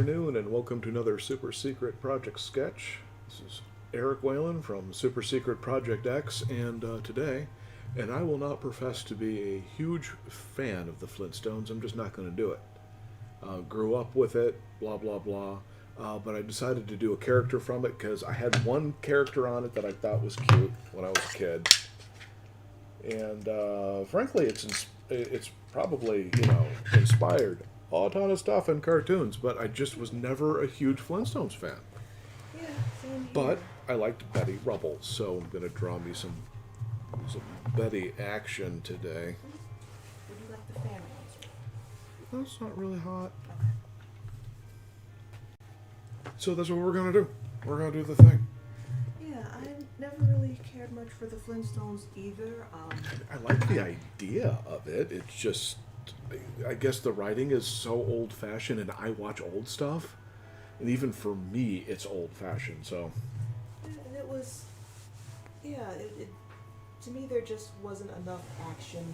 afternoon, and welcome to another Super Secret Project sketch. This is Eric Whalen from Super Secret Project X, and and I will not profess to be a huge fan of the Flintstones. I'm just not going to do it. Grew up with it, blah blah blah. But I decided to do a character from it because I had one character on it that I thought was cute when I was a kid, and frankly, it's probably inspired a ton of stuff in cartoons, but I just was never a huge Flintstones fan. Yeah, same here. But I liked Betty Rubble, so I'm gonna draw me some Betty action today. Would you like the fan ones? That's not really hot. Okay. So that's what we're gonna do. We're gonna do the thing. Yeah, I never really cared much for the Flintstones either. I like the idea of it. It's just, I guess the writing is so old-fashioned, and I watch old stuff, and even for me, it's old-fashioned. So And it was, yeah, to me there just wasn't enough action.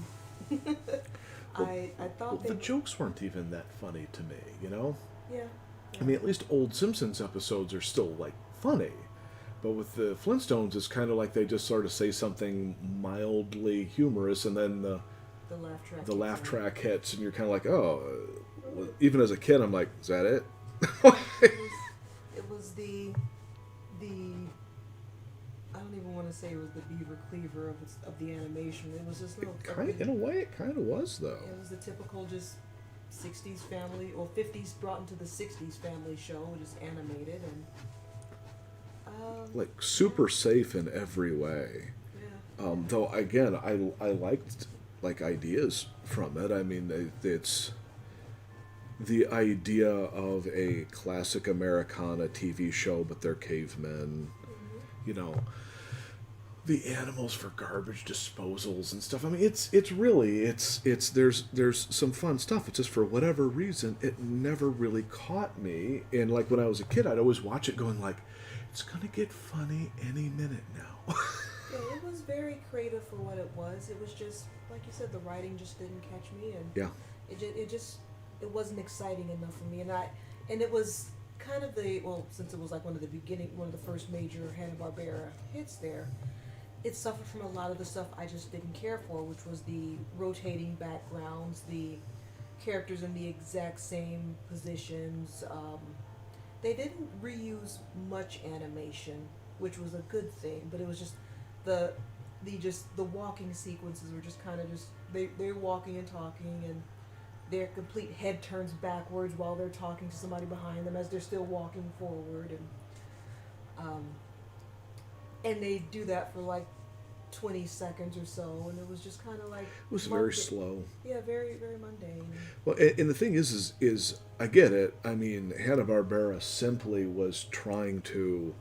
I thought the jokes weren't even that funny to me. Yeah. I mean, at least old Simpsons episodes are still like funny. But with the Flintstones, it's kind of like they just sort of say something mildly humorous, and then the laugh track hits, and you're kind of like, oh. Even as a kid, I'm like, is that it? It was the I don't even want to say it was the Beaver Cleaver of the animation. It was just little. In a way, it kind of was though. It was the typical just 60s family, or 50s brought into the 60s family show, just animated and Like super safe in every way. yeah. Though again, I liked like ideas from it. I mean, it's the idea of a classic Americana TV show, but they're cavemen. You know, the animals for garbage disposals and stuff. I mean, it's there's some fun stuff. It's just for whatever reason, it never really caught me. And like when I was a kid, I'd always watch it, going like, it's gonna get funny any minute now. Yeah, it was very creative for what it was. It was just like you said, the writing just didn't catch me, and Yeah. it wasn't exciting enough for me, and it was kind of since it was like one of the first major Hanna-Barbera hits there. It suffered from a lot of the stuff I just didn't care for, which was the rotating backgrounds, the characters in the exact same positions. They didn't reuse much animation, which was a good thing, but it was just the walking sequences were just kind of just they're walking and talking, and their complete head turns backwards while they're talking to somebody behind them as they're still walking forward, and they do that for like 20 seconds or so, and it was just kind of like It was very slow. Yeah, very very mundane. Well, and the thing is I get it. I mean, Hanna-Barbera simply was trying to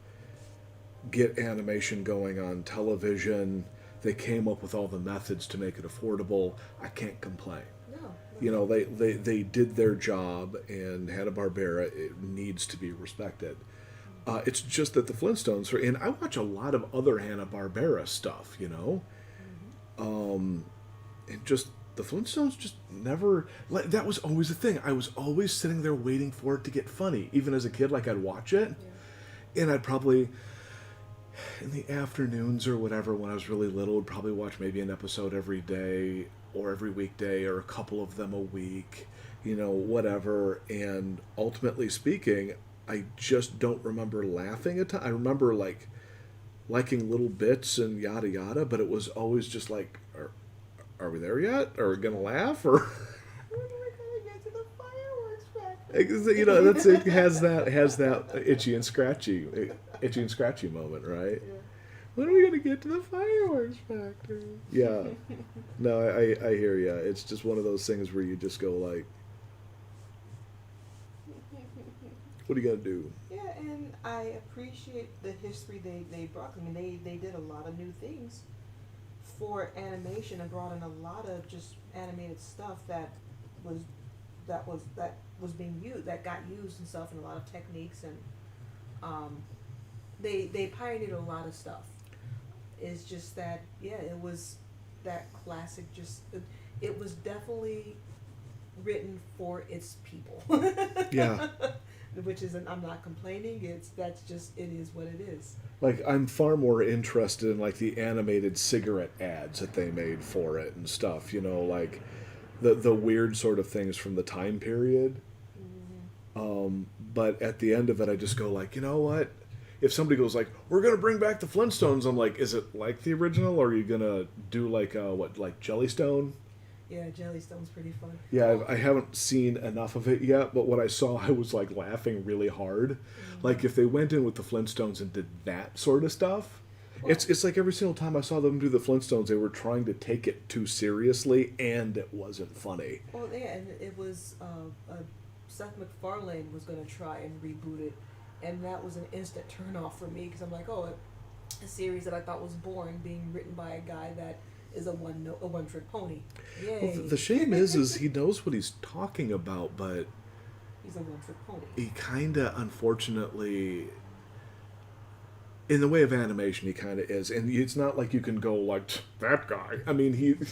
get animation going on television. They came up with all the methods to make it affordable. I can't complain. No. They did their job, and Hanna-Barbera, it needs to be respected. It's just that the Flintstones and I watch a lot of other Hanna-Barbera stuff, and just the Flintstones just never. Like, that was always the thing. I was always sitting there waiting for it to get funny. Even as a kid, like I'd watch it, and I'd probably in the afternoons or whatever when I was really little, would probably watch maybe an episode every day or every weekday or a couple of them a week, whatever. And ultimately speaking, I just don't remember laughing at times. I remember like liking little bits and yada yada, but it was always just like, are we there yet? Are we gonna laugh? Or When are we gonna get to the fireworks factory? that's it has that itchy and scratchy moment, right? Yeah. When are we gonna get to the fireworks factory? Yeah, no, I hear ya. It's just one of those things where you just go like, what are you gonna do? Yeah, and I appreciate the history they brought. I mean, they did a lot of new things for animation and brought in a lot of just animated stuff that was being used, that got used and stuff, and a lot of techniques, and they pioneered a lot of stuff. It's just that it was that classic. It was definitely written for its people. Yeah. which isn't. I'm not complaining. That's just it is what it is. Like, I'm far more interested in like the animated cigarette ads that they made for it and stuff. Like the weird sort of things from the time period. But at the end of it, I just go like, you know what? If somebody goes like, "We're gonna bring back the Flintstones," I'm like, is it like the original, or are you gonna do like like Jellystone? Yeah, Jellystone's pretty fun. Yeah, I haven't seen enough of it yet, but what I saw, I was like laughing really hard. Like if they went in with the Flintstones and did that sort of stuff, it's like every single time I saw them do the Flintstones, they were trying to take it too seriously, and it wasn't funny. Well, yeah, and it was Seth MacFarlane was going to try and reboot it, and that was an instant turnoff for me because I'm like, oh, a series that I thought was boring being written by a guy that is a one-trick pony. Yay! Well, the shame is he knows what he's talking about, but he's a one-trick pony. he kind of, unfortunately, in the way of animation, he kind of is, and it's not like you can go like that guy. I mean,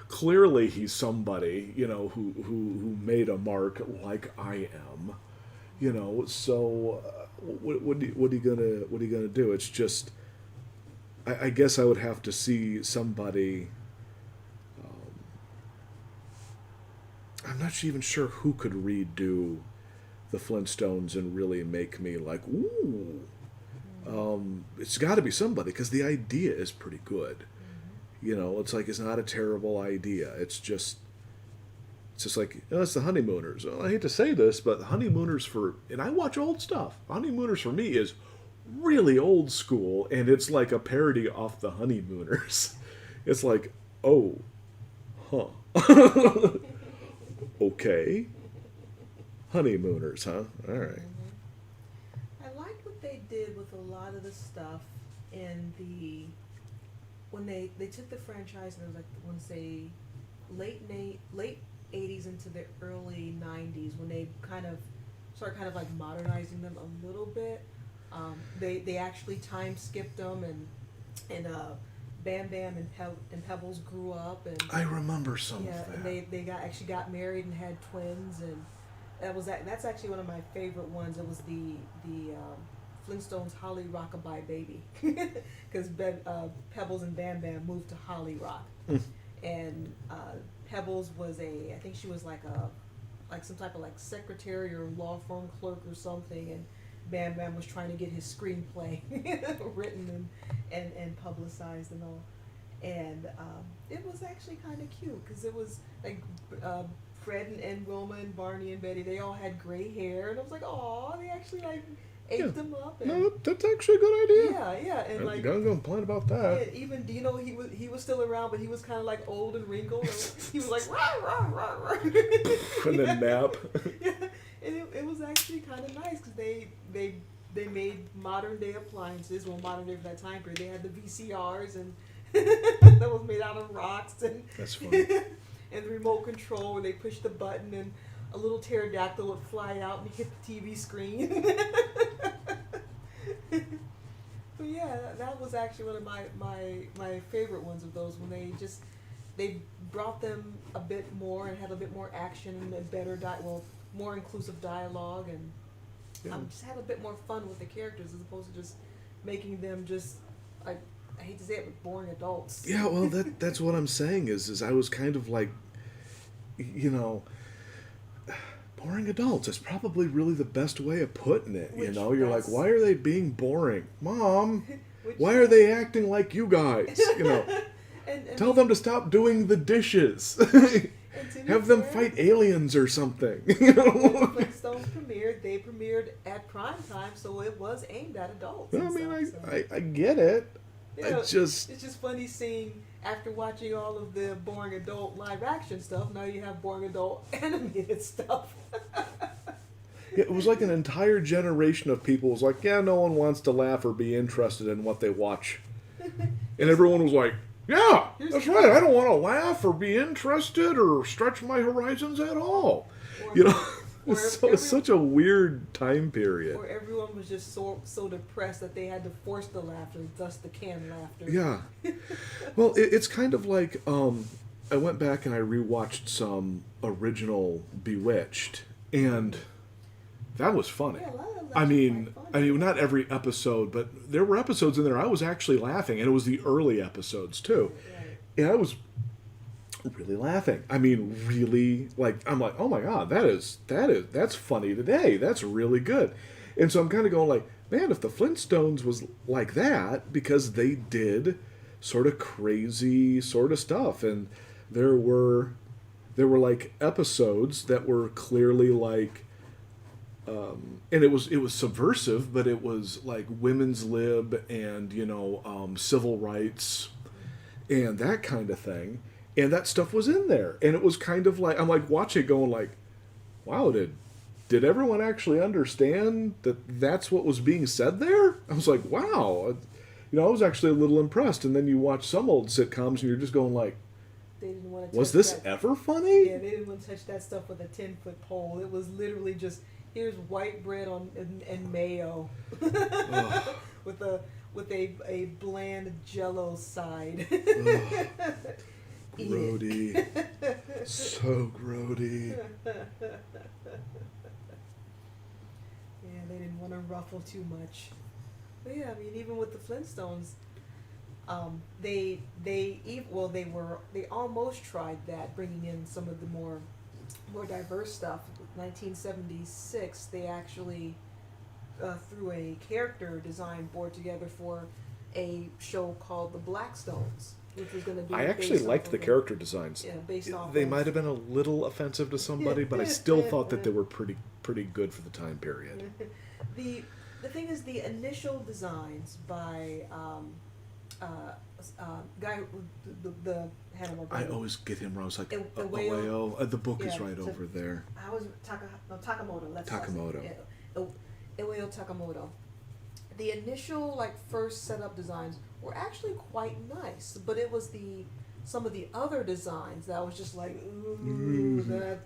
clearly he's somebody who made a mark like I am, So what are you gonna do? It's just, I guess I would have to see somebody. I'm not even sure who could redo the Flintstones and really make me like, ooh. It's got to be somebody because the idea is pretty good. It's like it's not a terrible idea. It's just like it's the Honeymooners. Well, I hate to say this, but the Honeymooners and I watch old stuff. Honeymooners for me is really old school, and it's like a parody off the Honeymooners. It's like, oh, huh, okay, Honeymooners, huh? All right. I liked what they did with a lot of the stuff in when they took the franchise and it was like once they late 80s into the early 90s when they started like modernizing them a little bit. They actually time skipped them and Bam Bam and Pebbles grew up and I remember some of that. And they got married and had twins and that's actually one of my favorite ones. It was the Flintstones Holly Rockabye Baby because Pebbles and Bam Bam moved to Holly Rock and Pebbles was I think she was like some type of like secretary or law firm clerk or something, and Bam Bam was trying to get his screenplay written and publicized and all, and it was actually kind of cute because it was like Fred and Wilma and Barney and Betty, they all had gray hair, and I was like, oh, they actually like aged them up. And, no, that's actually a good idea. Yeah, and like I'm gonna complain about that. Even he was still around, but he was kind of like old and wrinkled. And he was like rah rah rah rah. And then nap. Yeah, and it was actually kind of nice because they made modern day appliances. Well, modern day for that time period. They had the VCRs and that was made out of rocks and that's funny. And the remote control where they push the button and a little pterodactyl would fly out and hit the TV screen. But yeah, that was actually one of my favorite ones of those when they brought them a bit more and had a bit more action and better more inclusive dialogue and just had a bit more fun with the characters as opposed to just making them just like, I hate to say it, but boring adults. Yeah, well, that's what I'm saying is I was kind of like, boring adults is probably really the best way of putting it. You're like, why are they being boring, Mom? Why are they acting like you guys? And tell them to stop doing the dishes. Have them fight aliens or something. When Flintstones they premiered at prime time, so it was aimed at adults. I mean, I get it. It's just funny seeing after watching all of the boring adult live action stuff, now you have boring adult animated stuff. Yeah, it was like an entire generation of people was like, yeah, no one wants to laugh or be interested in what they watch. And everyone was like, yeah, that's right. I don't want to laugh or be interested or stretch my horizons at all. It's such a weird time period. Or everyone was just so depressed that they had to force the laughter, thus the canned laughter. Yeah. Well, it's kind of like I went back and I rewatched some original Bewitched, and That was funny. Yeah, a lot of them I actually mean, quite I funny. mean, not every episode, but there were episodes in there I was actually laughing, and it was the early episodes too. Right. And I was really laughing. I mean, really, I'm like, oh my god, that's funny today. That's really good. And so I'm kind of going like, man, if the Flintstones was like that, because they did sort of crazy sort of stuff, and there were like episodes that were clearly like, and it was subversive, but it was like women's lib and civil rights and that kind of thing, and that stuff was in there, and it was kind of like I'm like watching it going like, wow, did everyone actually understand that that's what was being said there? I was like, wow, I was actually a little impressed. And then you watch some old sitcoms and you're just going like, They didn't want to. was touch this that. ever funny? Yeah, they didn't want to touch that stuff with a 10-foot pole. It was literally just here's white bread and mayo, Ugh. with a bland Jello side. Ugh. Eat Grody. So grody. Yeah, they didn't want to ruffle too much. But yeah, I mean, even with the Flintstones, they almost tried that, bringing in some of the more diverse stuff. 1976, they actually threw a character design board together for a show called The Blackstones, which was going to be. I actually based liked off the of character designs. Yeah, based off. They of, might have been a little offensive to somebody, but I still thought that they were pretty good for the time period. The thing is, the initial designs by guy who the Hannibal. I always get him wrong. It's like Iwao. Iwao. The book is Yeah, right so- over there. I was Takamoto. Takamoto. Iwao Takamoto. The initial first setup designs were actually quite nice, but it was some of the other designs that I was just like, ooh, that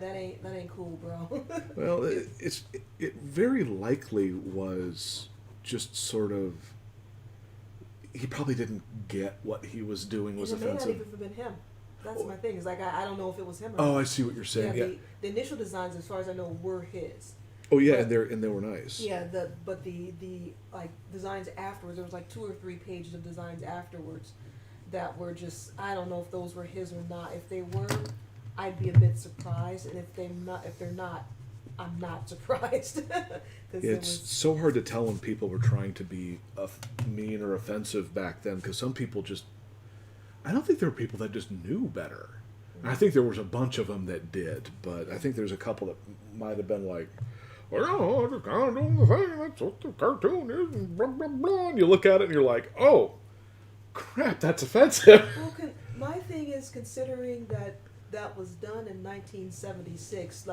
ain't cool, bro. Well, it very likely was just sort of. He probably didn't get what he was doing was it may not offensive. even have been him. That's my thing. Is I don't know if it was him. Or Oh, not. I see what you're saying. Yeah. The initial designs, as far as I know, were his. Oh yeah, but- and they were nice. Yeah, but the designs afterwards, there was 2 or 3 pages of designs afterwards that were just, I don't know if those were his or not. If they were, I'd be a bit surprised, and if they're not, I'm not surprised. 'Cause It's so hard to tell when people were trying to be mean or offensive back then, because some people just, I don't think there were people that just knew better. I think there was a bunch of them that did, but I think there's a couple that might have been like, well, I'm just kind of doing the thing, that's what the cartoon is, and blah, blah, blah. And you look at it and you're like, oh, crap, that's offensive. Well, my thing is, considering that was done in 1976,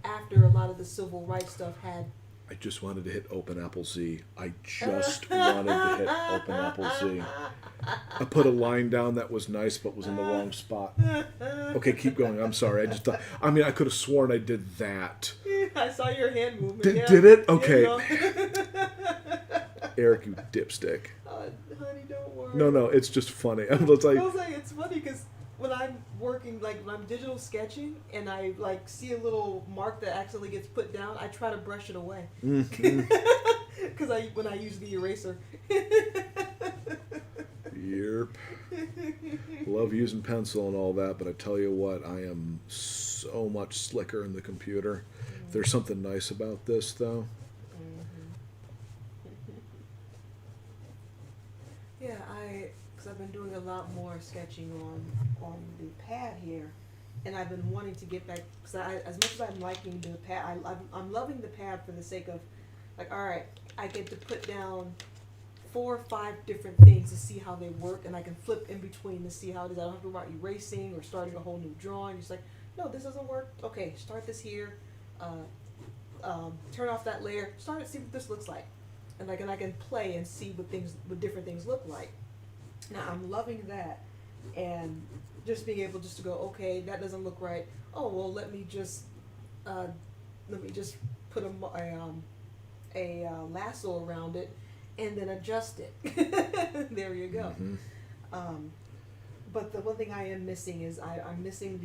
after a lot of the civil rights stuff had. I just wanted to hit Open Apple Z. I just wanted to hit Open Apple Z. I put a line down that was nice but was in the wrong spot. Okay, keep going. I'm sorry. I just thought, I mean, I could have sworn I did that. I saw your hand movement. Did it? Yeah, Okay. no. Eric, you dipstick. Honey, don't worry. No, it's just funny. I was like, I was like, it's funny because when I'm working, when I'm digital sketching, and I see a little mark that accidentally gets put down, I try to brush it away. Because when I use the eraser. Yep. Love using pencil and all that, but I tell you what, I am so much slicker in the computer. There's something nice about this, though. Yeah, because I've been doing a lot more sketching on the pad here, and I've been wanting to get back, because as much as I'm liking the pad, I'm loving the pad for the sake of, all right, I get to put down 4 or 5 different things to see how they work, and I can flip in between to see how it is. I don't have to worry about erasing or starting a whole new drawing. It's like, no, this doesn't work. Okay, start this here, turn off that layer, start it, see what this looks like. And I can play and see what different things look like. Now I'm loving that, and just being able just to go, okay, that doesn't look right. Oh well, let me just put a lasso around it, and then adjust it. There you go. Mm-hmm. But the one thing I am missing is I'm missing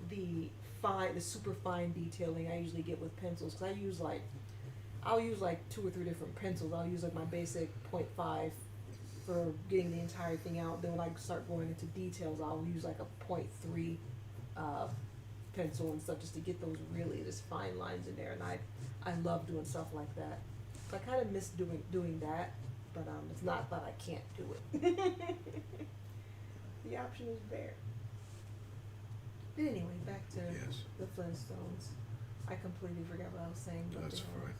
the the super fine detailing I usually get with pencils. Cause I'll use like 2 or 3 different pencils. I'll use like my basic .5 for getting the entire thing out. Then when I start going into details, I'll use like a .3 pencil and stuff just to get those really just fine lines in there. And I love doing stuff like that. So I kind of miss doing that, but it's not that I can't do it. The option is there. But anyway, back to Yes. the Flintstones. I completely forgot what I was saying. But That's fine.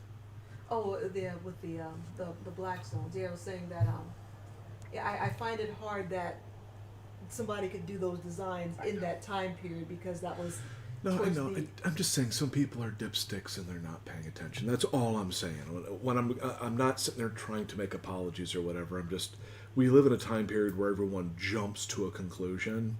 Oh, with the Blackstones. Yeah, I was saying that yeah, I find it hard that somebody could do those designs in that time period because that was. No, I know. I'm just saying some people are dipsticks and they're not paying attention. That's all I'm saying. When I'm not sitting there trying to make apologies or whatever. We live in a time period where everyone jumps to a conclusion,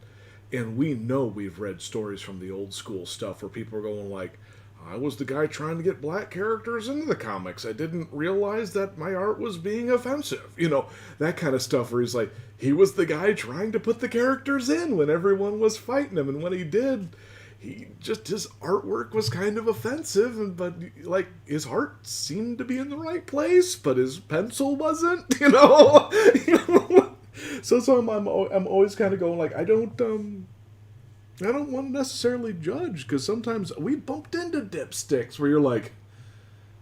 and we know we've read stories from the old school stuff where people are going like, I was the guy trying to get black characters into the comics. I didn't realize that my art was being offensive. You know, that kind of stuff where he's like, he was the guy trying to put the characters in when everyone was fighting him, and when he did, his artwork was kind of offensive, but like his heart seemed to be in the right place, but his pencil wasn't, you know. So I'm always kind of going like, I don't want to necessarily judge, because sometimes we bumped into dipsticks where you're like,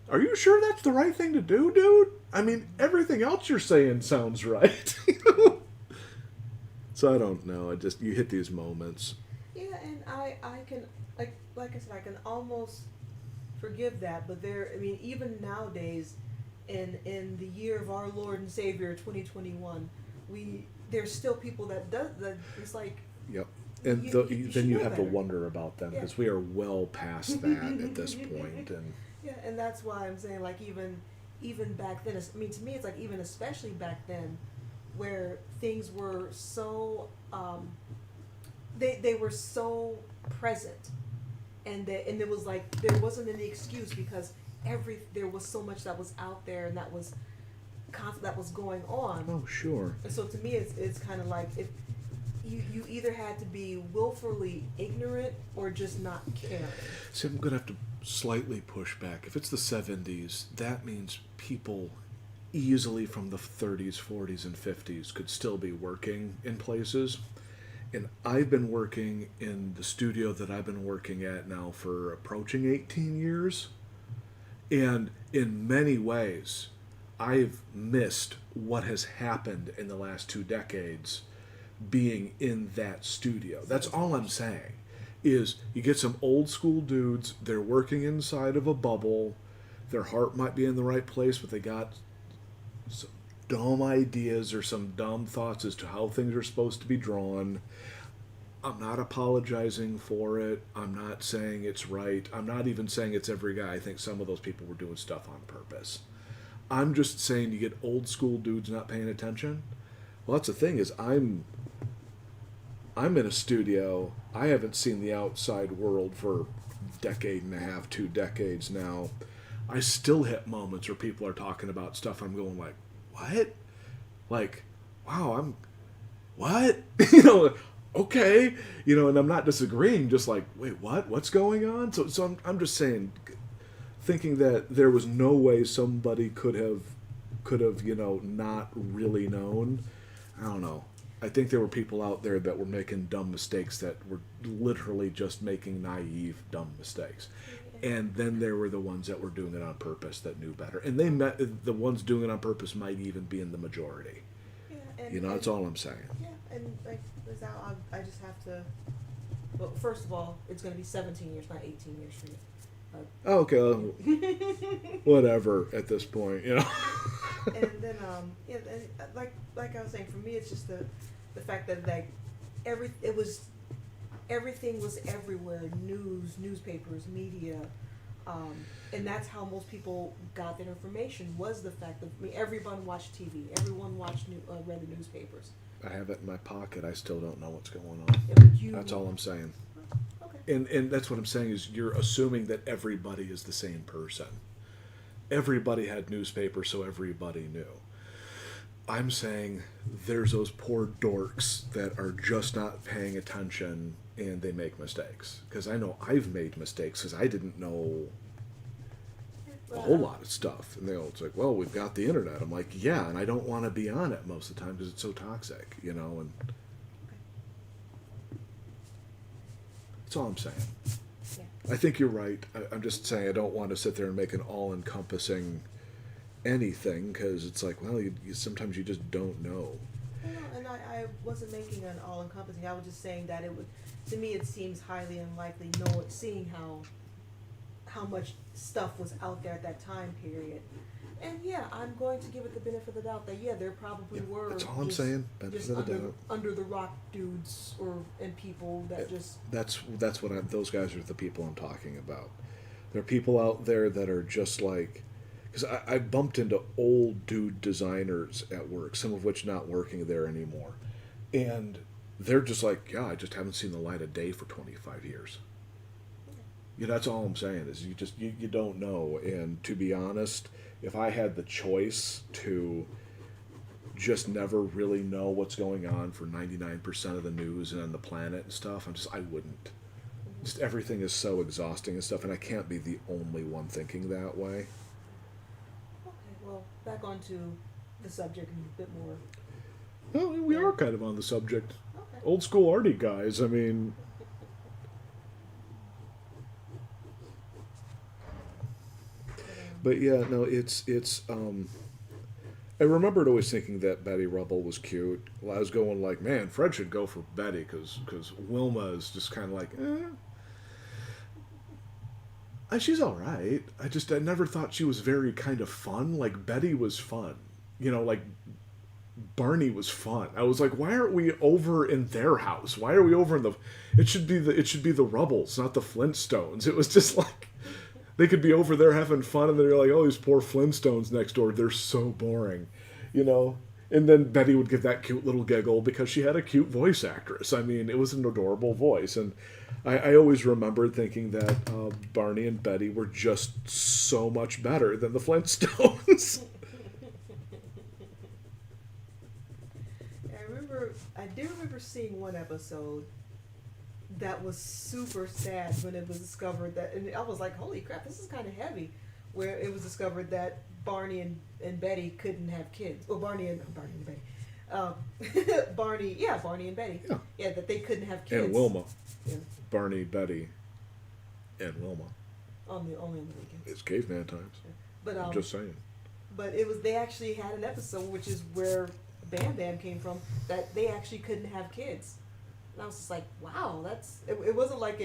are you sure that's the right thing to do, dude? I mean, everything else you're saying sounds right. So I don't know. You hit these moments. Yeah, and I can like I said, I can almost forgive that, but even nowadays, in the year of our Lord and Savior 2021, there's still people that does that. It's like. Yep. And then you have to wonder about them, because we are well past that at this point. And yeah, and that's why I'm saying, like, even back then, I mean, to me, it's like even especially back then, where things were so they were so present, and it was like there wasn't any excuse, because there was so much that was out there and that was going on. Oh, sure. And so to me, it's kind of like if. You either had to be willfully ignorant or just not caring. See, I'm going to have to slightly push back. If it's the 70s, that means people easily from the 30s, 40s, and 50s could still be working in places. And I've been working in the studio that I've been working at now for approaching 18 years. And in many ways, I've missed what has happened in the last 2 decades being in that studio. That's all I'm saying, is you get some old school dudes, they're working inside of a bubble, their heart might be in the right place, but they got some dumb ideas or some dumb thoughts as to how things are supposed to be drawn. I'm not apologizing for it. I'm not saying it's right. I'm not even saying it's every guy. I think some of those people were doing stuff on purpose. I'm just saying you get old school dudes not paying attention. Well, that's the thing, is I'm in a studio. I haven't seen the outside world for a decade and a half, 2 decades now. I still hit moments where people are talking about stuff. I'm going like, what? Like, wow, what? Okay. And I'm not disagreeing, just like, wait, what? What's going on? So I'm just saying, thinking that there was no way somebody could have, not really known. I don't know. I think there were people out there that were making dumb mistakes, that were literally just making naive, dumb mistakes. And then there were the ones that were doing it on purpose that knew better. And the ones doing it on purpose might even be in the majority. Yeah, that's all I'm saying. Yeah, and like now, I just have to. Well, first of all, it's going to be 17 years, not 18 years for you. Okay, whatever at this point, And then, and like I was saying, for me, it's just the fact that everything was everywhere, newspapers, media, and that's how most people got their information, was the fact that everyone watched TV, everyone read the newspapers. I have it in my pocket. I still don't know what's going on. Yeah, but that's all I'm saying. Okay. And that's what I'm saying, is you're assuming that everybody is the same person. Everybody had newspapers, so everybody knew. I'm saying there's those poor dorks that are just not paying attention and they make mistakes. Because I know I've made mistakes because I didn't know a whole lot of stuff. And they all, it's like, well, we've got the internet. I'm like, yeah, and I don't want to be on it most of the time because it's so toxic, you know, and that's all I'm saying. Yeah. I think you're right. I'm just saying I don't want to sit there and make an all-encompassing anything because it's like, well, sometimes you just don't know. No, and I wasn't making an all-encompassing. I was just saying that it would, to me, it seems highly unlikely, seeing how much stuff was out there at that time period. And yeah, I'm going to give it the benefit of the doubt that yeah, there probably were. That's all I'm saying. Just under the rock dudes and people that just. That's what those guys are the people I'm talking about. There are people out there that are just like, because I bumped into old dude designers at work, some of which not working there anymore, and they're just like, yeah, I just haven't seen the light of day for 25 years. Yeah, that's all I'm saying is you don't know. And to be honest, if I had the choice to just never really know what's going on for 99% of the news and on the planet and stuff, I wouldn't. Just everything is so exhausting and stuff, and I can't be the only one thinking that way. Okay, well, back onto the subject and a bit more. Well, we are kind of on the subject. Okay. Old school arty guys, I mean. But yeah, no, it's I remembered always thinking that Betty Rubble was cute. Well, I was going like, man, Fred should go for Betty because Wilma is just kind of like, she's all right. I never thought she was very kind of fun. Like Betty was fun, you know, like Barney was fun. I was like, why aren't we over in their house? Why are we over in the? It should be the Rubbles, not the Flintstones. It was just like. They could be over there having fun, and they're like, oh, these poor Flintstones next door. They're so boring, you know? And then Betty would give that cute little giggle because she had a cute voice actress. I mean, it was an adorable voice. And I always remembered thinking that Barney and Betty were just so much better than the Flintstones. I do remember seeing one episode that was super sad when it was discovered that, and I was like, holy crap, this is kind of heavy, where it was discovered that Barney and Betty couldn't have kids. Well, Barney and Betty. Barney and Betty. Yeah, that they couldn't have kids. And Wilma. Yeah. Barney, Betty, and Wilma. Only on the weekends. It's caveman times. Yeah. But I'm just saying. But they actually had an episode, which is where Bam Bam came from, that they actually couldn't have kids. And I was just like, wow, it wasn't like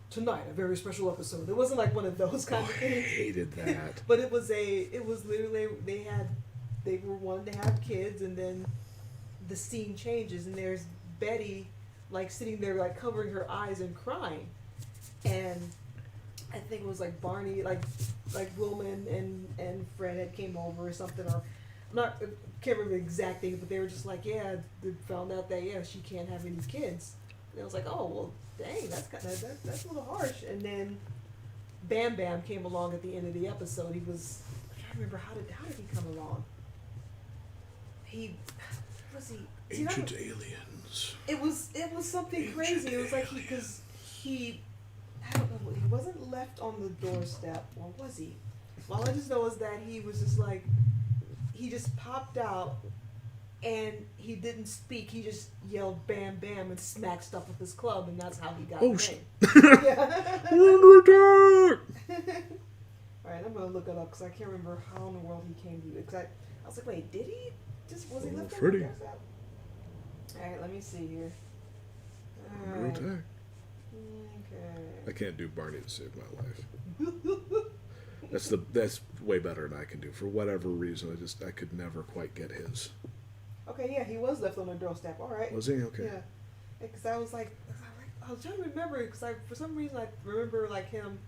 tonight, a very special episode. It wasn't like one of those kind of things. I hated that. But it was literally, they were wanting to have kids, and then the scene changes, and there's Betty, like, sitting there, like, covering her eyes and crying. And I think it was, like, Barney, like Wilma and Fred had came over or something, or can't remember the exact thing, but they were just like, yeah, they found out that she can't have any kids. And I was like, oh well, dang, that's a little harsh. And then Bam Bam came along at the end of the episode. I'm trying to remember how did he come along? Ancient aliens. It was something Ancient crazy. It was like aliens. I don't know, he wasn't left on the doorstep, or was he? All I just know is that he was just like, he just popped out, and he didn't speak. He just yelled "Bam Bam" and smacked stuff with his club, and that's how he got the name. Under attack! All right, I'm gonna look it up because I can't remember how in the world he came to it. Because I was like, wait, did he? Was he left on the doorstep? All right, let me see here. Under attack. Okay. I can't do Barney to save my life. That's way better than I can do. For whatever reason, I could never quite get his. Okay, yeah, he was left on the doorstep. All right. Was he? Okay. Yeah, because I was trying to remember, because for some reason I remember like him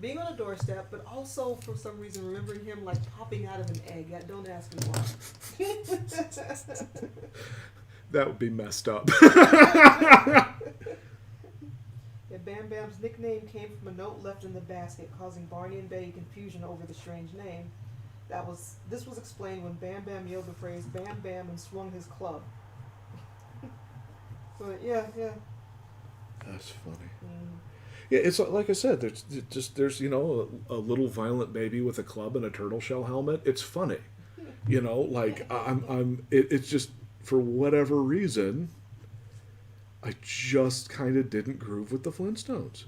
being on a doorstep, but also for some reason remembering him like popping out of an egg. Don't ask me why. That would be messed up. Yeah, Bam Bam's nickname came from a note left in the basket, causing Barney and Betty confusion over the strange name. This was explained when Bam Bam yelled the phrase "Bam Bam" and swung his club. So yeah, yeah. That's funny. Mm. Yeah, it's like I said. There's a little violent baby with a club and a turtle shell helmet. It's funny, like it's just for whatever reason, I just kind of didn't groove with the Flintstones.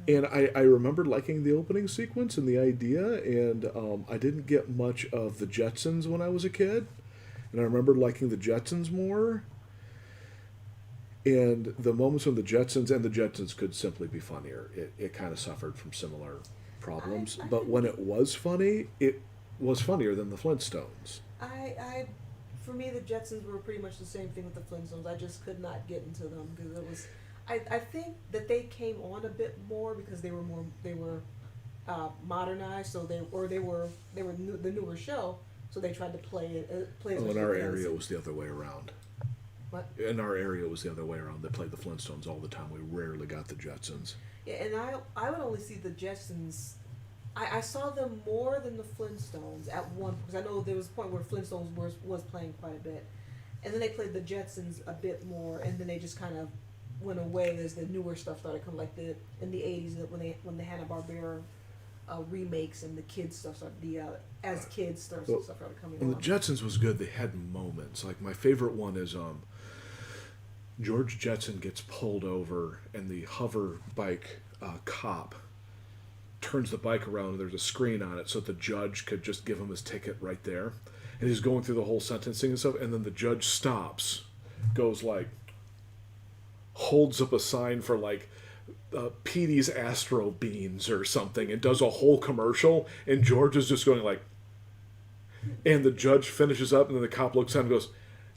And I remember liking the opening sequence and the idea, and I didn't get much of the Jetsons when I was a kid, and I remember liking the Jetsons more. And the moments when the Jetsons could simply be funnier, it kind of suffered from similar problems. But when it was funny, it was funnier than the Flintstones. For me, the Jetsons were pretty much the same thing with the Flintstones. I just could not get into them because it was. I think that they came on a bit more because they were modernized, so they were the newer show, so they tried to play it. Play as much In our as area, it was the other way around. What? In our area, it was the other way around. They played the Flintstones all the time. We rarely got the Jetsons. Yeah, and I would only see the Jetsons. I saw them more than the Flintstones at one, because I know there was a point where Flintstones was playing quite a bit, and then they played the Jetsons a bit more, and then they just kind of went away as the newer stuff started coming, like in the 80s when the Hanna-Barbera remakes and the kids stuff started, the as kids stuff started coming And on. the Jetsons was good. They had moments. Like my favorite one is George Jetson gets pulled over, and the hover bike cop turns the bike around, and there's a screen on it so the judge could just give him his ticket right there. And he's going through the whole sentencing and stuff, and then the judge stops, goes like, holds up a sign for like Petey's Astro Beans or something, and does a whole commercial, and George is just going like, and the judge finishes up, and then the cop looks at him and goes,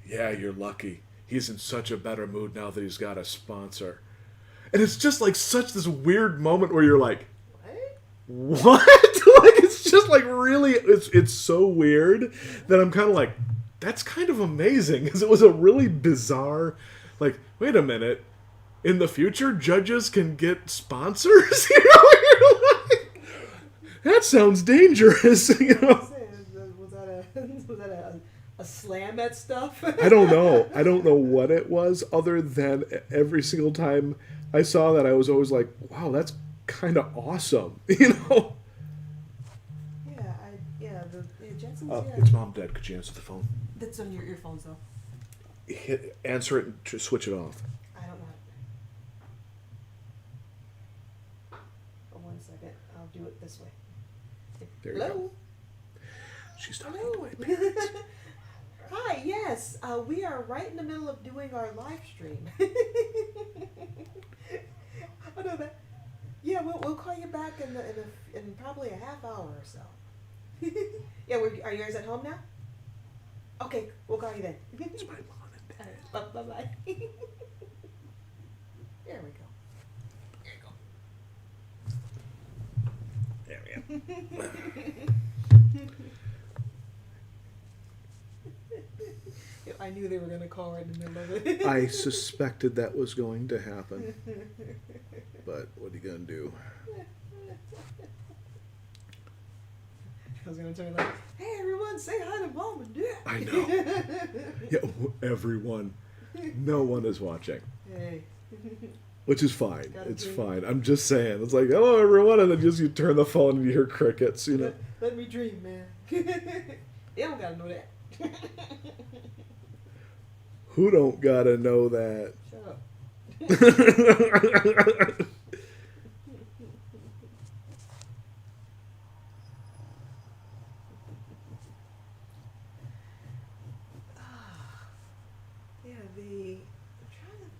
"Yeah, you're lucky. He's in such a better mood now that he's got a sponsor." And it's just like such this weird moment where you're like, what? Like, it's just like really, it's so weird that I'm kind of like, that's kind of amazing, because it was a really bizarre, like, wait a minute, in the future judges can get sponsors? You're like, that sounds dangerous. Was that a slam at stuff? I don't know what it was, other than every single time I saw that I was always like, wow, that's kind of awesome, Yeah, the Jetsons. Yeah. It's Mom, Dad. Could you answer the phone? That's on your earphones though. Answer it and switch it off. I don't know. For 1 second, I'll do it this way. There you Hello. go. She's talking to Hello. my parents. Hi. Yes, we are right in the middle of doing our live stream. I know that. Yeah, we'll call you back in probably a half hour or so. Yeah, are you guys at home now? Okay, we'll call you then. It's my mom and dad. Bye-bye. There we go. There we go. I knew they were going to call right in the middle of it. I suspected that was going to happen, but what are you gonna do? I was going to turn like, hey everyone, say hi to Mom and Dad. I know. Yeah, everyone. No one is watching. Hey. Which is fine. Gotta It's dream. fine. I'm just saying. It's like, hello everyone, and then just you turn the phone and you hear crickets, you know. Let me dream, man. They don't gotta know that. Who don't gotta know that? Shut up. Yeah, I'm trying to,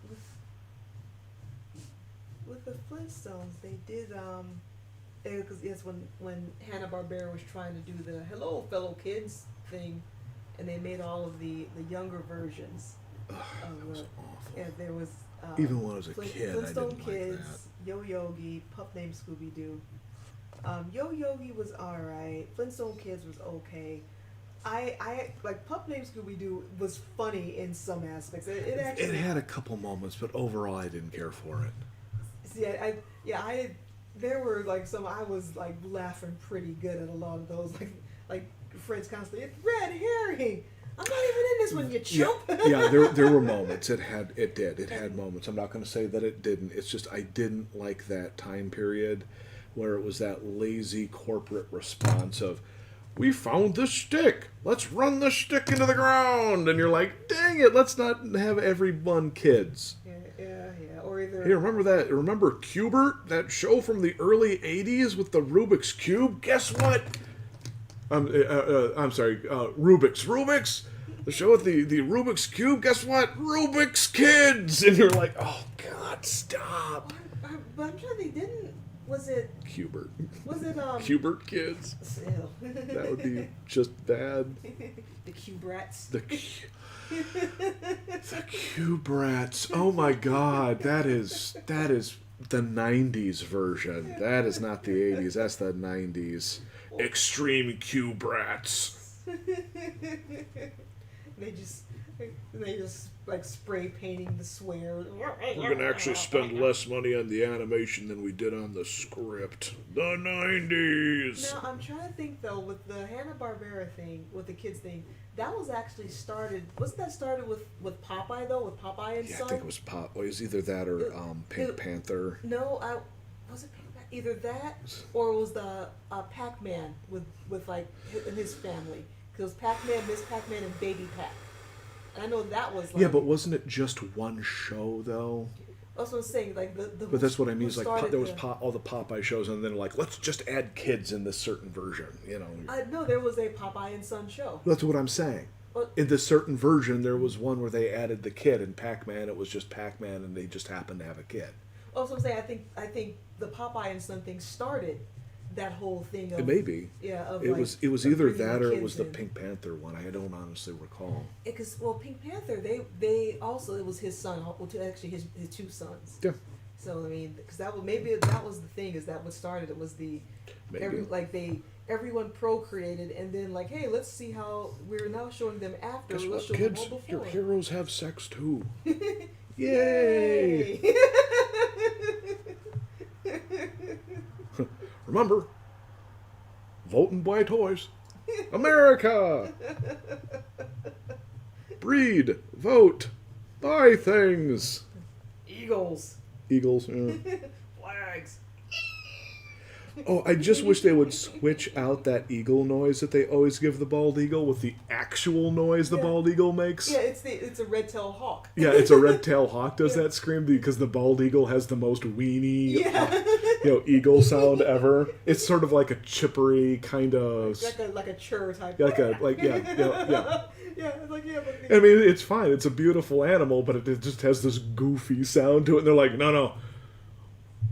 with the Flintstones, they did because yes, when Hanna-Barbera was trying to do the "Hello, fellow kids" thing, and they made all of the younger versions. Ugh, that was awful. Yeah, there was Even when I was a kid, I Flintstone didn't Kids, like that. Yo Yogi, Pup Named Scooby Doo. Yo Yogi was alright. Flintstone Kids was okay. I like Pup Named Scooby Doo was funny in some aspects. It actually It had a couple moments, but overall, I didn't care for it. see there were like some I was like laughing pretty good at a lot of those like Fred's constantly, it's red herring. I'm not even in this one, you chump. Yeah, there were moments. It had moments. I'm not going to say that it didn't. It's just I didn't like that time period where it was that lazy corporate response of, we found this stick. Let's run the stick into the ground. And you're like, dang it, let's not have everyone kids. Yeah. Or either. Hey, remember that? Remember Cubert? That show from the early 80s with the Rubik's Cube? Guess what? I'm sorry, Rubik's. The show with the Rubik's Cube? Guess what? Rubik's Kids! And you're like, oh, God, stop. But I'm trying to think, was it Cubert. Cubert Kids. Ew. That would be just bad. The Cubrats. The Cubrats. Oh my God, that is the 90s version. That is not the 80s. That's the 90s. Extreme Cubrats. They just like spray painting the swear. We're gonna actually spend less money on the animation than we did on the script. The 90s. Now I'm trying to think though, with the Hanna-Barbera thing, with the kids thing, that was actually started. Wasn't that started with Popeye though? With Popeye and Son. I think it was It was either that or Pink Panther. No, was it Pink Panther? Either that or it was the Pac-Man with like his family. Because Pac-Man, Miss Pac-Man, and Baby Pac. I know that was like... Yeah, but wasn't it just one show, though? That's what I'm saying, like the But that's what I mean, is like there was all the Popeye shows, and then like, let's just add kids in this certain version, you know? No, there was a Popeye and Son show. That's what I'm saying. In this certain version, there was one where they added the kid. In Pac-Man, it was just Pac-Man, and they just happened to have a kid. Oh, so I'm saying, I think the Popeye and Son thing started that whole thing of... Maybe. Yeah, of it was either that or it was the in. Pink Panther one. I don't honestly recall. Because, well, Pink Panther, they also, it was his son, well, actually his two sons. Yeah. So, I mean, because maybe that was the thing, is that what started it was the... Everyone procreated, and then like, hey, let's see how we're now showing them after. Guess let's what, show kids? them all before. Your heroes have sex too. Yay! Remember, vote and buy toys. America! Breed, vote, buy things. Eagles. Eagles, yeah. Flags. Oh, I just wish they would switch out that eagle noise that they always give the bald eagle with the actual noise the bald eagle makes. Yeah, it's a red-tailed hawk. Yeah, it's a red-tailed hawk does that scream because the bald eagle has the most weenie, eagle sound ever. It's sort of like a chippery kind of like a chur type. Yeah. Yeah, it's like I mean, it's fine. It's a beautiful animal, but it just has this goofy sound to it. And they're like, no,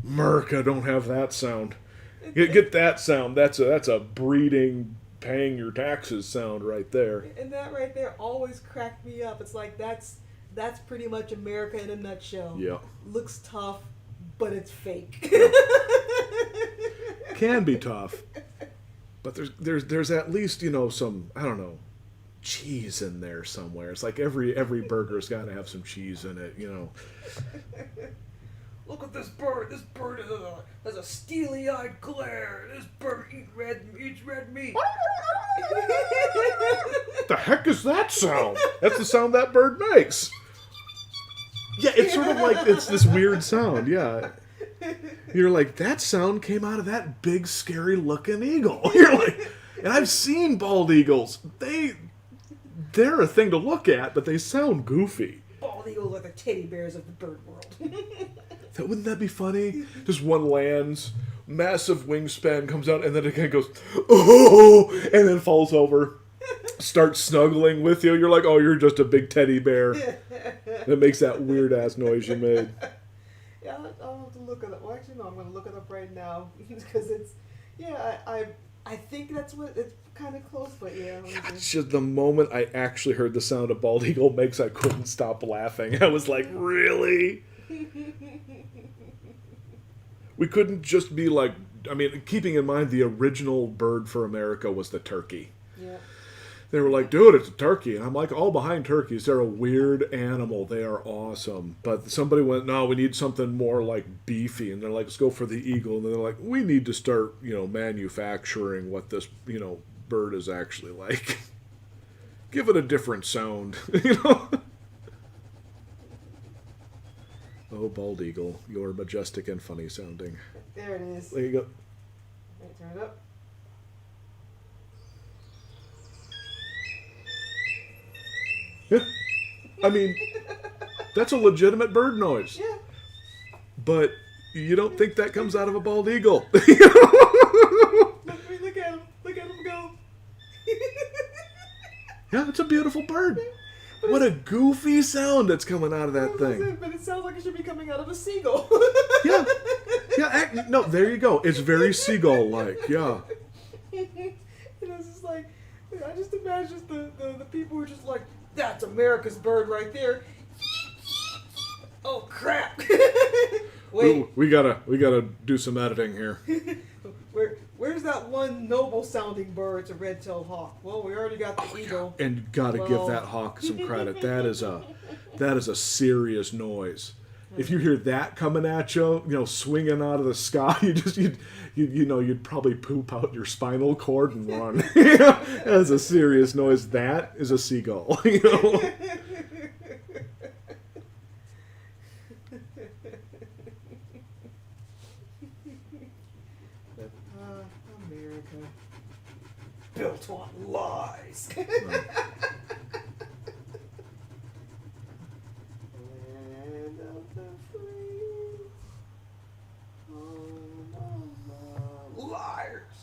America don't have that sound. Get that sound. That's a breeding, paying your taxes sound right there. And that right there always cracked me up. It's like that's pretty much America in a nutshell. Yeah. Looks tough, but it's fake. Can be tough, but there's at least some, I don't know, cheese in there somewhere. It's like every burger's got to have some cheese in it. Look at this bird. This bird has a steely-eyed glare. This bird eats red meat. The heck is that sound? That's the sound that bird makes. Yeah, it's sort of like it's this weird sound. Yeah, you're like, that sound came out of that big, scary-looking eagle. You're like, and I've seen bald eagles. They're a thing to look at, but they sound goofy. Bald eagles are the teddy bears of the bird world. Wouldn't that be funny? Just one lands, massive wingspan comes out, and then it kind of goes, oh, and then falls over, starts snuggling with you. You're like, oh, you're just a big teddy bear. And it makes that weird ass noise you made. Yeah, I'll have to look it up. Well, actually, no, I'm going to look it up right now because it's, I think that's what it's kind of close, but yeah. It's just the moment I actually heard the sound a bald eagle makes, I couldn't stop laughing. I was like, really? We couldn't just be like, I mean, keeping in mind the original bird for America was the turkey. Yeah. They were like, dude, it's a turkey. And I'm like, all behind turkeys. They're a weird animal. They are awesome. But somebody went, no, we need something more like beefy. And they're like, let's go for the eagle. And they're like, we need to start, manufacturing what this, bird is actually like. Give it a different sound, you know. Oh, bald eagle, you're majestic and funny sounding. There it is. There you go. Wait, turn it up. Yeah. I mean, that's a legitimate bird noise. Yeah. But you don't think that comes out of a bald eagle. Look at him. Look at him go. Yeah, it's a beautiful bird. What a goofy sound that's coming out of that thing. But it sounds like it should be coming out of a seagull. Yeah. Yeah, no, there you go. It's very seagull-like, yeah. And it's just like, I just imagine the people who are just like, that's America's bird right there. Oh, crap. Wait. We gotta do some editing here. Where's that one noble sounding bird? It's a red-tailed hawk. Well, we already got the eagle. And gotta give that hawk some credit. That is a serious noise. If you hear that coming at you, swinging out of the sky, you'd probably poop out your spinal cord and run. That's a serious noise. That is a seagull. America. Built on lies. Land of the free. Home of the liars.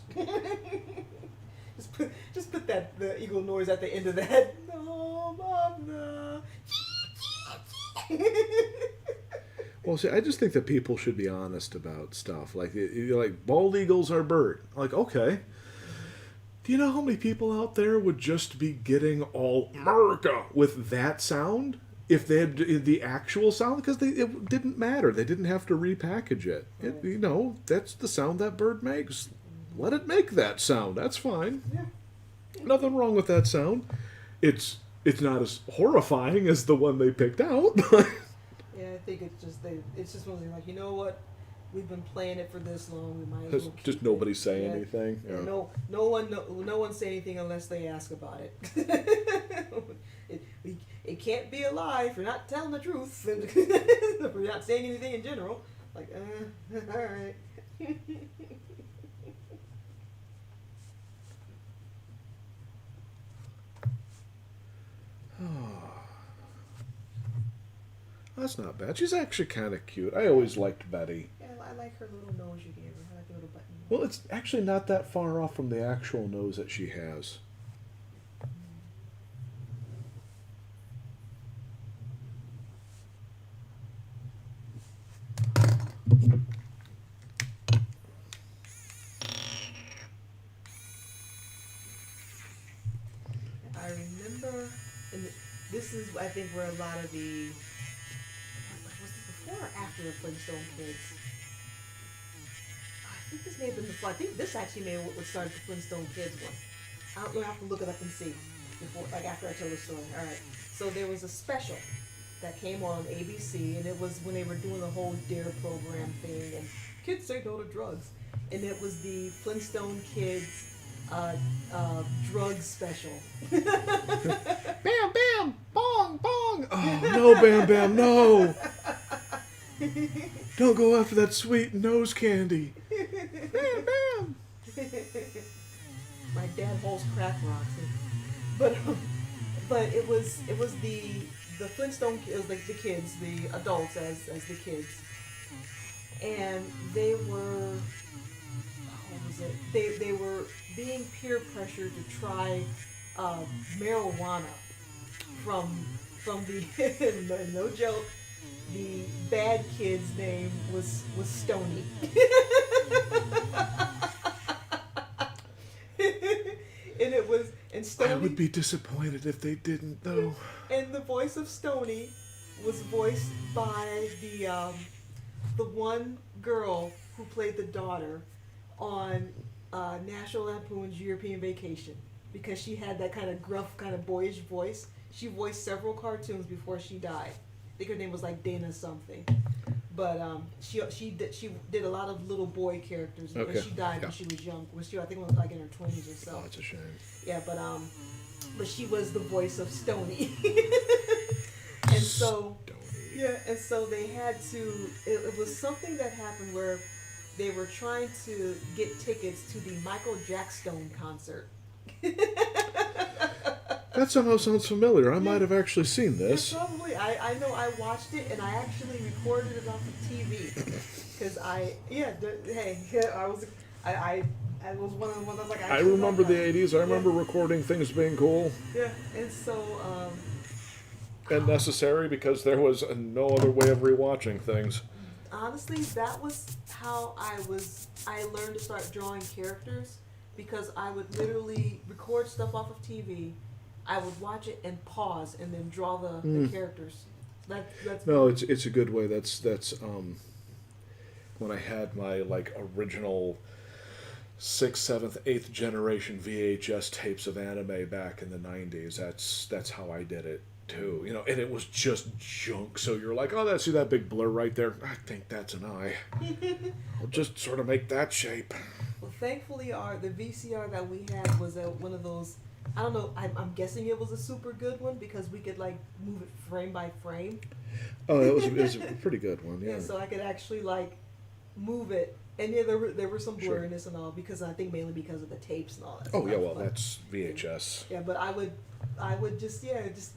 just put the eagle noise at the end of that. Home of the. Well, see, I just think that people should be honest about stuff. Like bald eagles are bird. Like, okay. Do you know how many people out there would just be getting all America with that sound if they had the actual sound? Because it didn't matter. They didn't have to repackage it. That's the sound that bird makes. Let it make that sound. That's fine. Yeah. Nothing wrong with that sound. It's not as horrifying as the one they picked out. Yeah, I think it's just one of the like, you know what? We've been playing it for this long. We might as well Just keep nobody it. say Yeah. anything. Yeah, Yeah. no one say anything unless they ask about it. It can't be a lie if you're not telling the truth. If you're not saying anything in general. Like, all right. That's not bad. She's actually kind of cute. I always liked Betty. Yeah, I like her little nose you gave her. I like the little button. Well, it's actually not that far off from the actual nose that she has. I remember, and this is, I think, where a lot of the, was this before or after the Flintstone Kids? I think this may have been before. I think this actually may have what started the Flintstone Kids one. I'll have to look it up and see before, like after I tell the story. All right. So there was a special that came on ABC, and it was when they were doing the whole Dare program thing, and kids say no to drugs, and it was the Flintstone Kids drug special. Bam, bam, bong, bong. Oh, no, Bam, Bam, no. Don't go after that sweet nose candy. Bam, bam. My dad holds crack rocks, but it was the Flintstone, it was like the kids, the adults as the kids, and they were, what was it? They were being peer pressured to try marijuana from the no joke. The bad kid's name was Stony. And Stony. I would be disappointed if they didn't, though. And the voice of Stony was voiced by the one girl who played the daughter on National Lampoon's European Vacation, because she had that kind of gruff, kind of boyish voice. She voiced several cartoons before she died. I think her name was like Dana something. But she did a lot of little boy characters, and Okay. she died Yeah. when she was young. I think was like in her 20s or so. Oh, it's a shame. Yeah, but she was the voice of Stony. And so Stoney. yeah, and so they had to. It was something that happened where they were trying to get tickets to the Michael Jackson concert. That somehow sounds familiar. I might have actually seen this. Yeah, probably. I know I watched it and I actually recorded it off of TV because I was one of the ones I was like I actually remember like the that. 80s. I remember recording things being cool Yeah, and so and necessary because there was no other way of rewatching things. honestly, that was how I learned to start drawing characters because I would literally record stuff off of TV. I would watch it and pause and then draw the characters. That's No, it's a good way. That's when I had my like original 6th, 7th, 8th generation VHS tapes of anime back in the 90s. That's how I did it too. You know, and it was just junk. So you're like, oh, see that big blur right there? I think that's an eye. I'll just sort of make that shape. Well, thankfully, the VCR that we had was one of those. I don't know. I'm guessing it was a super good one because we could like move it frame by frame. Oh, it was a pretty good one. Yeah. And so I could actually like move it. And yeah, there were some Sure. blurriness and all because I think mainly because of the tapes and all that. Oh stuff. yeah, well But, that's VHS. yeah, but I would just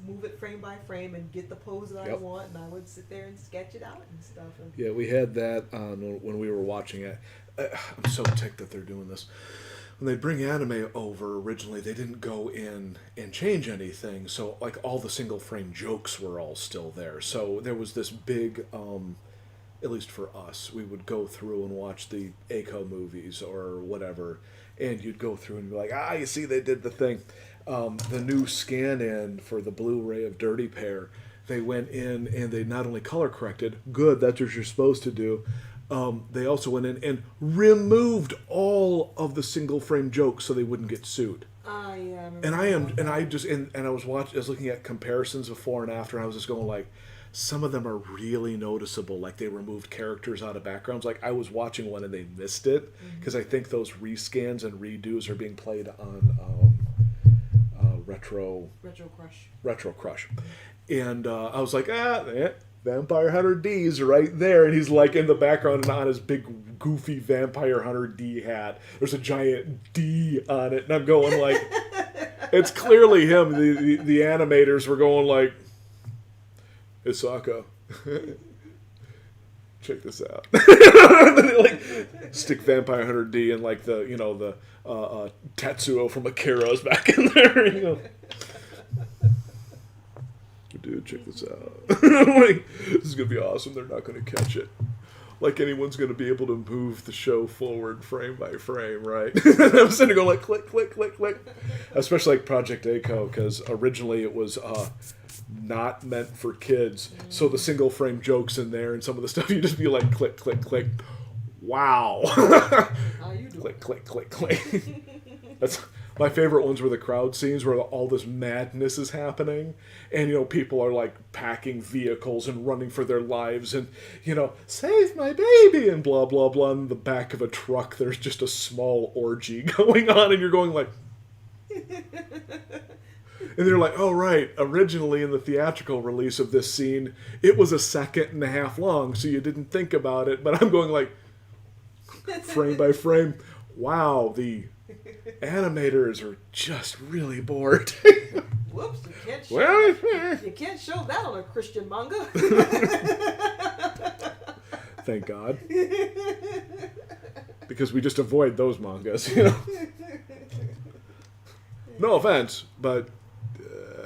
move it frame by frame and get the pose that I Yep. want, and I would sit there and sketch it out and stuff. And Yeah, we had that on when we were watching it. I'm so ticked that they're doing this. When they bring anime over, originally they didn't go in and change anything, so like all the single frame jokes were all still there. So there was this big, at least for us, we would go through and watch the Eiko movies or whatever, and you'd go through and be like, you see they did the thing. The new scan-in for the Blu-ray of Dirty Pair, they went in and they not only color corrected, good, that's what you're supposed to do. They also went in and removed all of the single frame jokes so they wouldn't get sued. yeah, I remember. I was looking at comparisons before and after, and I was just going like, some of them are really noticeable. Like they removed characters out of backgrounds. Like I was watching one and they missed it because I think those rescans and redos are being played on Retro Crush, and I was like, Vampire Hunter D's right there, and he's like in the background and on his big goofy Vampire Hunter D hat. There's a giant D on it, and I'm going like, it's clearly him. The animators were going like, Isaka, check this out. And then they like stick Vampire Hunter D and like the Tetsuo from Akira's back in there. You know. Dude, check this out. Like, this is gonna be awesome. They're not gonna catch it. Like anyone's gonna be able to move the show forward frame by frame, right? I'm sitting there going like click, click, click, click. Especially like Project Eiko, because originally it was not meant for kids. So the single frame jokes in there and some of the stuff you just be like click, click, click. Wow. How you doing? Click, click, click, click. That's my favorite ones were the crowd scenes where all this madness is happening, and people are like packing vehicles and running for their lives, and save my baby and blah blah blah. In the back of a truck, there's just a small orgy going on, and you're going like, and they're like, oh right, originally in the theatrical release of this scene, it was 1.5 seconds long, so you didn't think about it. But I'm going like, frame by frame, wow, the animators are just really bored. Whoops! Well, You can't show that on a Christian manga. thank God, because we just avoid those mangas. No offense, but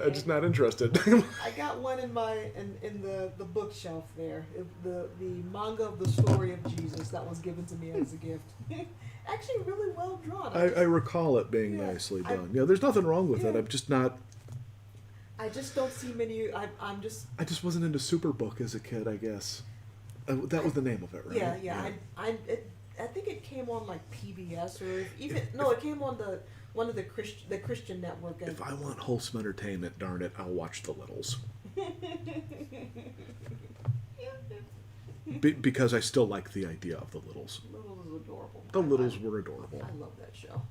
I'm just not interested. I got one in the bookshelf there. The manga of the story of Jesus that was given to me as a gift. Actually, really well drawn. I recall it being nicely done. There's nothing wrong with it. I'm just not. I just don't see many. I just wasn't into Superbook as a kid, I guess. That was the name of it, right? Yeah. I think it came on like PBS or even it came on one of the Christian network. If I want wholesome entertainment, darn it, I'll watch The Littles. because I still like the idea of the Littles. Littles is adorable. The Littles were adorable. I love that show.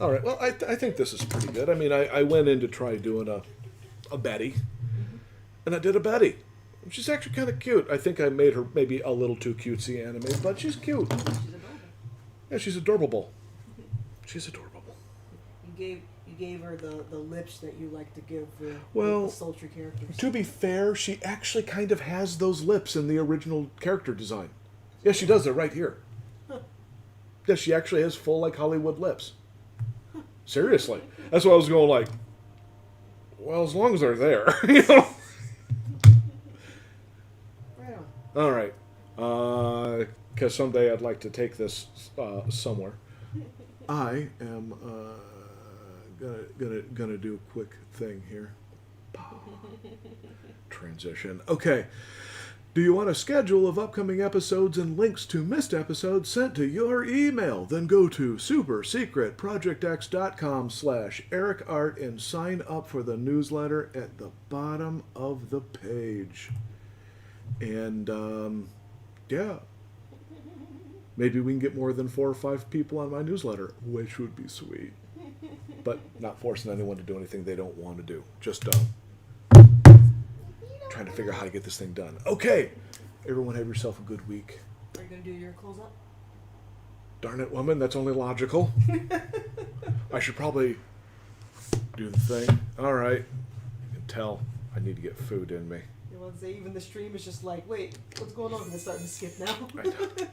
All right, well, I think this is pretty good. I mean, I went in to try doing a Betty, and I did a Betty. She's actually kind of cute. I think I made her maybe a little too cutesy animated, but she's cute. She's adorable. Yeah, she's adorable. She's adorable. You gave her the lips that you like to give Well, the sultry characters. To be fair, she actually kind of has those lips in the original character design. Yeah, she does. They're right here. Huh. Yeah, she actually has full, like, Hollywood lips. Seriously. That's why I was going like, well, as long as they're there, you know? Right on. All right. Because someday I'd like to take this somewhere. I am gonna do a quick thing here. Transition. Okay. Do you want a schedule of upcoming episodes and links to missed episodes sent to your email? Then go to supersecretprojectx.com/ericart and sign up for the newsletter at the bottom of the page. And, yeah. Maybe we can get more than 4 or 5 people on my newsletter, which would be sweet. But not forcing anyone to do anything they don't want to do. Just trying to figure out how to get this thing done. Okay. Everyone have yourself a good week. Are you going to do your close up? Darn it, woman. That's only logical. I should probably do the thing. All right. You can tell I need to get food in me. You want to say even the stream is just like, wait, what's going on? It's starting to skip now. I know. The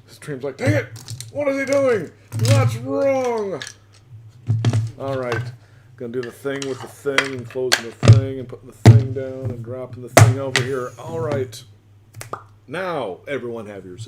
stream's like, dang it! What is he doing? That's wrong! All right. Gonna do the thing with the thing and closing the thing and putting the thing down and dropping the thing over here. All right. Now, everyone have yours.